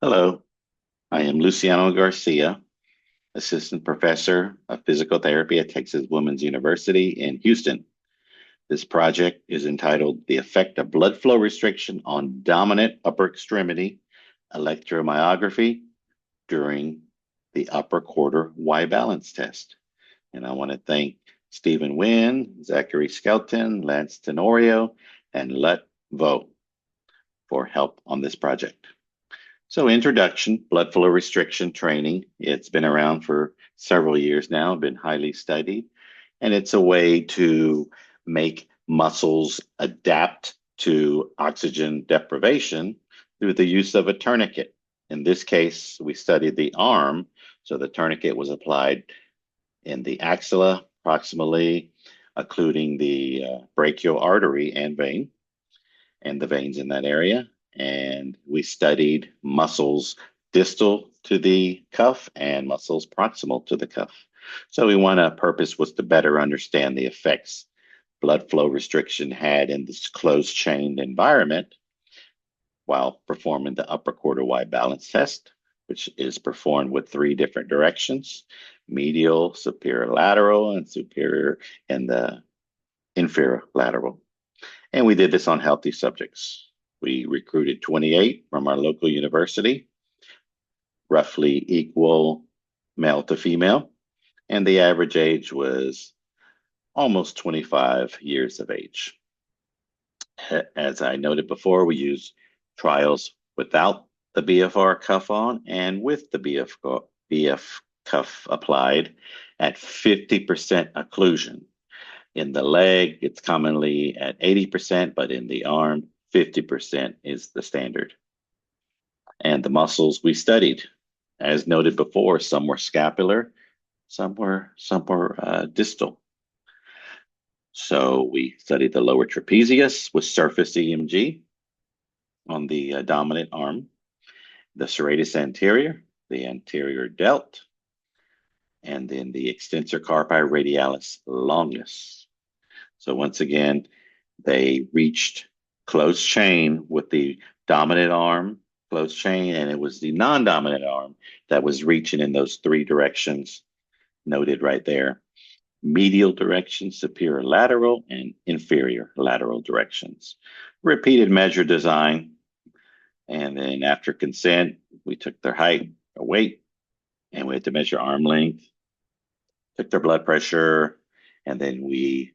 Hello, I am Luciano Garcia, Assistant Professor of Physical Therapy at Texas Women's University in Houston. This project is entitled The Effect of Blood Flow Restriction on Dominant Upper Extremity Electromyography During the Upper Quarter Y Balance Test. And I want to thank Stephen Wynn, Zachary Skelton, Lance Tenorio, and Lut Vo for help on this project. So, introduction, blood flow restriction training. It's been around for several years now, been highly studied, and it's a way to make muscles adapt to oxygen deprivation through the use of a tourniquet. In this case, we studied the arm, so the tourniquet was applied in the axilla proximally, occluding the brachial artery and vein, and the veins in that area. And we studied muscles distal to the cuff and muscles proximal to the cuff. So we want a purpose was to better understand the effects blood flow restriction had in this closed chained environment while performing the upper quarter Y balance test, which is performed with three different directions: medial, superior lateral, and superior and the inferior lateral. And we did this on healthy subjects. We recruited 28 from our local university, roughly equal male to female, and the average age was almost 25 years of age. As I noted before, we used trials without the BFR cuff on and with the BF cuff applied at 50% occlusion. In the leg, it's commonly at 80%, but in the arm, 50% is the standard. And the muscles we studied, as noted before, some were scapular, some were distal. So we studied the lower trapezius with surface EMG on the dominant arm, the serratus anterior, the anterior delt, and then the extensor carpi radialis longus. So once again, they reached closed chain with the dominant arm, closed chain, and it was the non-dominant arm that was reaching in those three directions noted right there: medial direction, superior lateral, and inferior lateral directions. Repeated measure design. And then after consent, we took their height or weight, and we had to measure arm length, took their blood pressure, and then we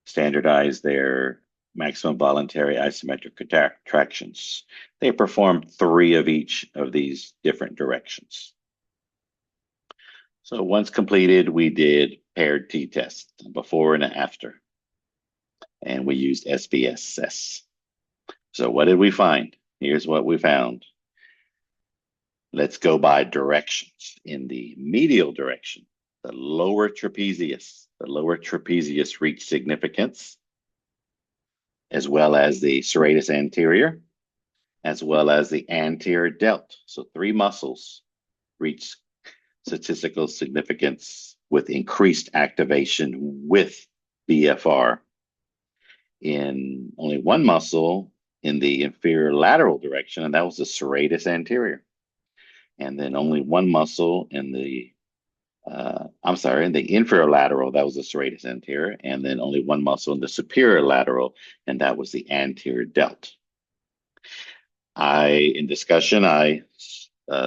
standardized their maximum voluntary isometric contractions. They performed three of each of these different directions. So once completed, we did paired t-tests before and after, and we used SBSS. So what did we find? Here's what we found. Let's go by directions. In the medial direction, the lower trapezius reached significance, as well as the serratus anterior, as well as the anterior delt. So three muscles reached statistical significance with increased activation with BFR. In only one muscle in the inferior lateral direction, and that was the serratus anterior. And then only one muscle in the in the inferior lateral, that was the serratus anterior, and then only one muscle in the superior lateral, and that was the anterior delt. In discussion, I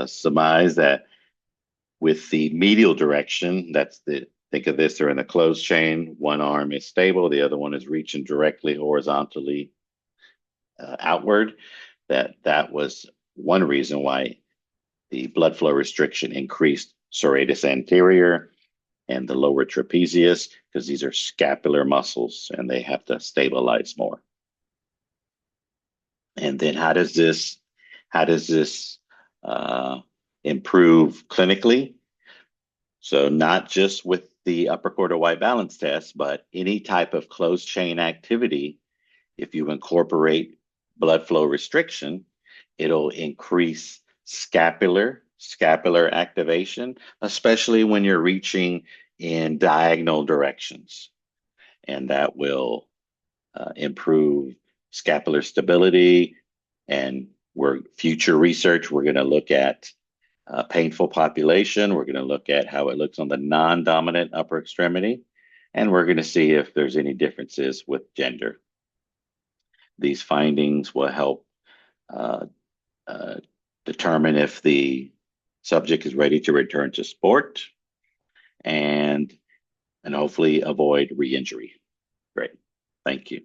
surmise that with the medial direction, think of this, they're in a closed chain. One arm is stable, the other one is reaching directly horizontally outward. That was one reason why the blood flow restriction increased serratus anterior and the lower trapezius, because these are scapular muscles and they have to stabilize more. And then how does this improve clinically? So not just with the upper quarter Y balance test, but any type of closed chain activity, if you incorporate blood flow restriction, it'll increase scapular activation, especially when you're reaching in diagonal directions. And that will improve scapular stability and future research. We're going to look at painful population. We're going to look at how it looks on the non-dominant upper extremity, and we're going to see if there's any differences with gender. These findings will help uh, uh, determine if the subject is ready to return to sport and hopefully avoid re-injury. Great. Thank you.